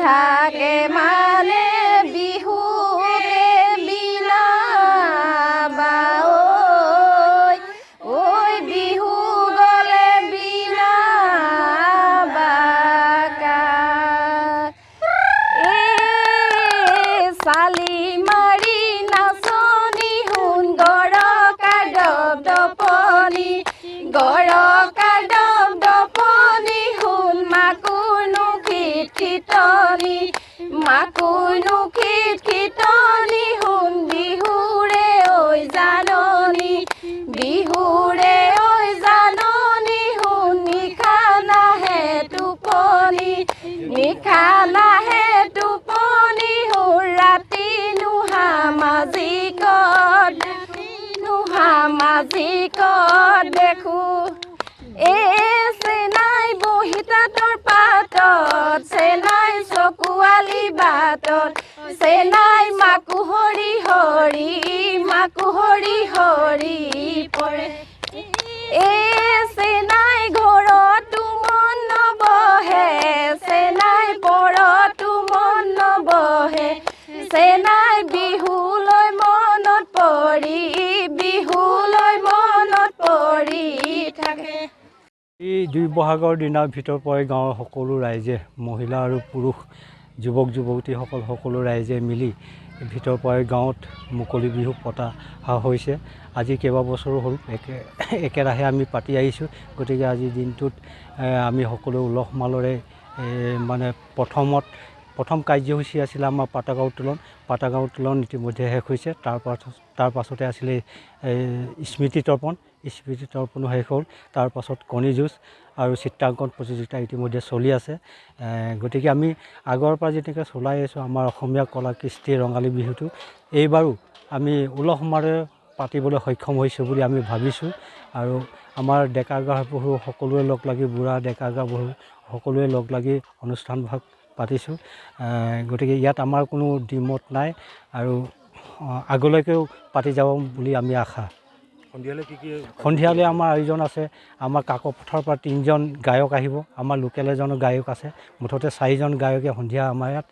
থাকে মানে বিহুৰে বিনা বা ঐ বিহু গলে বিনা বাকা চালি মাৰি নাচনি শুন গৰকা দপদপনি গৰকা দপদপনি শুন মাকুনো খিটখিটনি মাকুনো খিটখিটনি শুন বিহুৰে ঐ জাননী বিহুৰে ঐ জাননী শুন নিশা নাহে টোপনি নিশা নাহে টোপনি শুন ৰাতি নুহামাজিকত দেখো চেনাই বহিতাতৰ পাতত চেনাই চকুৱালি বাটত চেনাই মাকু হৰি হৰি পৰে চেনাই ঘৰতো মন নবহে চেনাই পৰতো মন নবহে চেনাই বিহুলৈ মনত পৰি থাকে। এই 2 বহাগৰ দিনাৰ ভিতৰ পৰাই গাঁৱৰ সকলো ৰাইজে মহিলা আৰু পুৰুষ যুৱক যুৱতীসকল সকলো ৰাইজে মিলি ভিতৰ পৰাই গাঁৱত মুকলি বিহু পতা হৈছে। আজি কেইবাবছৰো হ'ল একেৰাহে আমি পাতি আহিছোঁ। গতিকে আজিৰ দিনটোত আমি সকলো উলহ মালৰে মানে প্ৰথম কাৰ্যসূচী আছিলে আমাৰ পতাকা উত্তোলন ইতিমধ্যে শেষ হৈছে। তাৰ পাছতে আছিলে স্মৃতি তৰ্পণো শেষ হ'ল। তাৰ পাছত কণী যুঁজ আৰু চিত্ৰাংকন প্ৰতিযোগিতা ইতিমধ্যে চলি আছে। গতিকে আমি আগৰ পৰা যেনেকৈ চলাই আছোঁ আমাৰ অসমীয়া কলা কৃষ্টিৰ ৰঙালী বিহুটো এইবাৰো আমি উলহ মালৰে পাতিবলৈ সক্ষম হৈছোঁ বুলি আমি ভাবিছোঁ। আৰু আমাৰ ডেকা গাভৰু সকলোৱে লগ লাগি বুঢ়া ডেকা গাভৰু সকলোৱে লগ লাগি অনুষ্ঠানভাগ পাতিছোঁ। গতিকে ইয়াত আমাৰ কোনো দ্বিমত নাই আৰু আগলৈকেও পাতি যাব বুলি আমি আশা। সন্ধিয়ালৈ আমাৰ আয়োজন আছে। আমাৰ কাকপথাৰৰ পৰা 3জন গায়ক আহিব। আমাৰ লোকেল এজনো গায়ক আছে। মুঠতে 4জন গায়কে সন্ধিয়া আমাৰ ইয়াত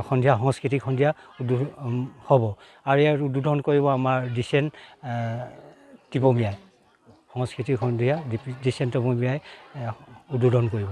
সন্ধিয়া সাংস্কৃতিক সন্ধিয়া হ'ব। আৰু ইয়াত উদ্বোধন কৰিব আমাৰ দিছেন টিপমীয়াই। সাংস্কৃতিক সন্ধিয়া দিছেন টিপমীয়াই উদ্বোধন কৰিব।